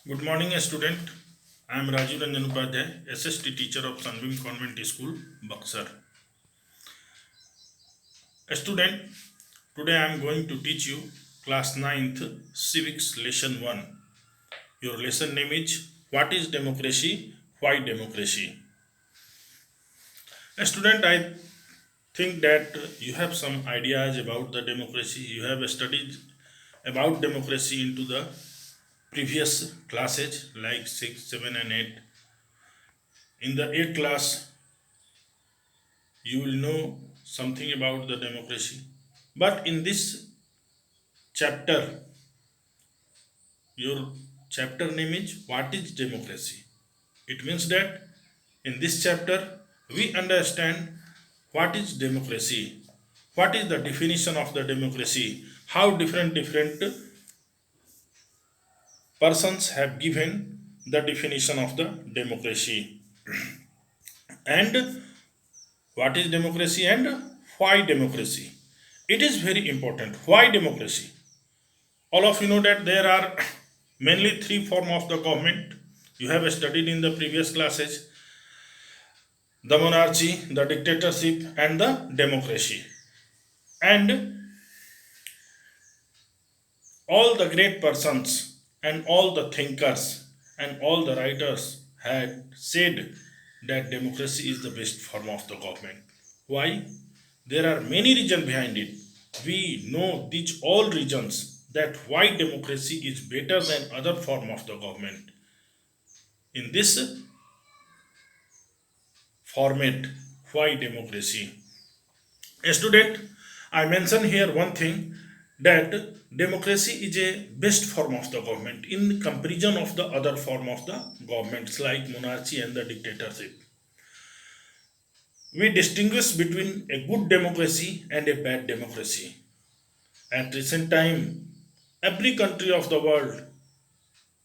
Good morning, student. I am Rajiv Ranjan Upadhyay, SST teacher of Sunbeam Convent School, Buxar. Student, today I am going to teach you class ninth Civics Lesson 1. Your lesson name is What is Democracy? Why Democracy? Student, I think that you have some ideas about the democracy. You have studied about democracy into the previous classes like 6, 7 and 8. In the 8th class, you will know something about the democracy. But in this chapter, your chapter name is What is Democracy? It means that in this chapter, we understand what is democracy, what is the definition of the democracy, how different persons have given the definition of the democracy, and what is democracy and why democracy. It is very important. Why democracy? All of you know that there are mainly three forms of the government. You have studied in the previous classes: the monarchy, the dictatorship, and the democracy. And all the great persons and all the thinkers and all the writers had said that democracy is the best form of the government. Why? There are many reasons behind it. We know these all reasons that why democracy is better than other form of the government. In this format, why democracy? A student, I mention here one thing, that democracy is a best form of the government in comparison of the other form of the governments like monarchy and the dictatorship. We distinguish between a good democracy and a bad democracy. At recent time, every country of the world,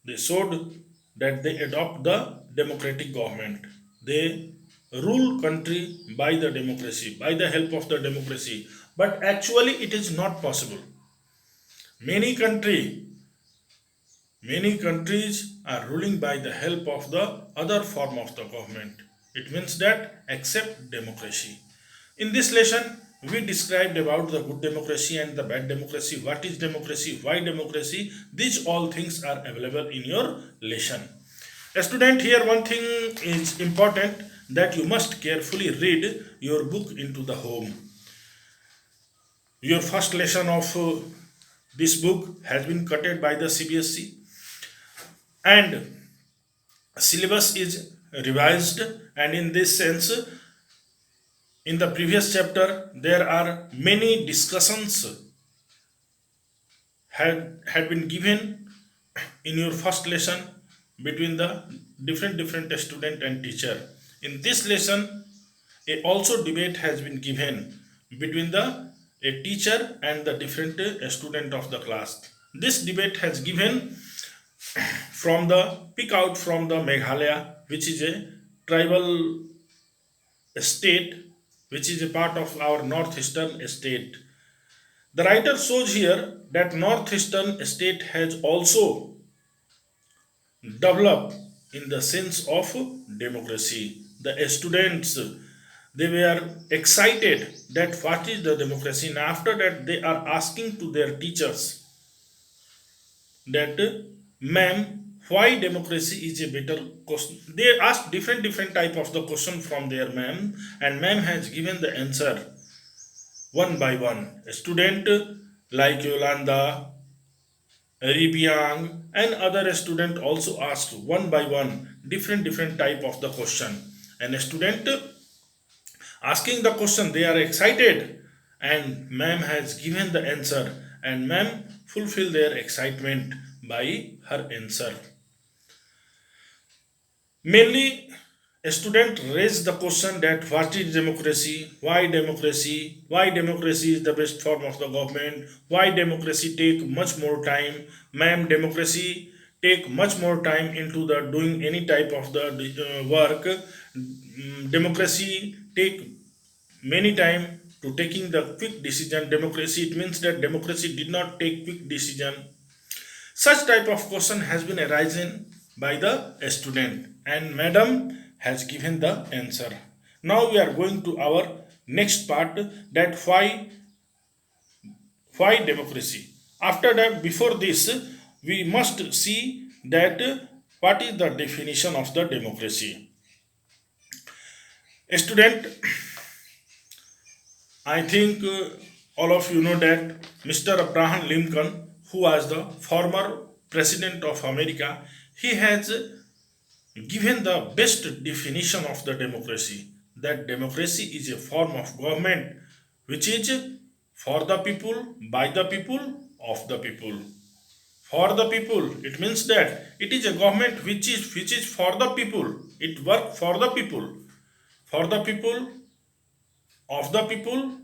they showed that they adopt the democratic government. They rule country by the democracy, by the help of the democracy. But actually, it is not possible. Many country, many countries are ruling by the help of the other form of the government. It means that accept democracy. In this lesson, we described about the good democracy and the bad democracy. What is democracy? Why democracy? These all things are available in your lesson. A student, here one thing is important, that you must carefully read your book into the home. Your first lesson of this book has been cutted by the CBSE, and syllabus is revised, and in this sense, in the previous chapter there are many discussions had been given in your first lesson between the different student and teacher. In this lesson, a also debate has been given between the a teacher and the different student of the class. This debate has given from the pick out from the Meghalaya, which is a tribal state, which is a part of our northeastern state. The writer shows here that northeastern state has also developed in the sense of democracy. The students, they were excited that what is the democracy, and after that they are asking to their teachers that, ma'am, why democracy is a better question. They asked different type of the question from their ma'am, and ma'am has given the answer one by one. A student like Yolanda, Ribiang, and other student also asked one by one different type of the question. And a student asking the question, they are excited, and ma'am has given the answer, and ma'am fulfill their excitement by her answer. Mainly, a student raised the question that what is democracy, why democracy is the best form of the government, why democracy take much more time, ma'am, democracy take much more time into the doing any type of the work. Democracy take many time to taking the quick decision. Democracy, it means that democracy did not take quick decision. Such type of question has been arising by the student, and madam has given the answer. Now we are going to our next part, that why democracy. After that, before this, we must see that what is the definition of the democracy. A student, I think all of you know that Mr. Abraham Lincoln, who was the former president of America, he has given the best definition of the democracy. That democracy is a form of government which is for the people, by the people, of the people. For the people, it means that it is a government which is for the people. It work for the people, of the people,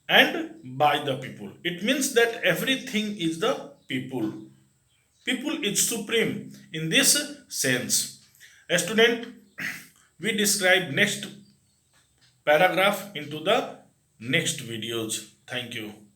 and by the people. It means that everything is the people. People is supreme in this sense. A student, we describe next paragraph into the next videos. Thank you.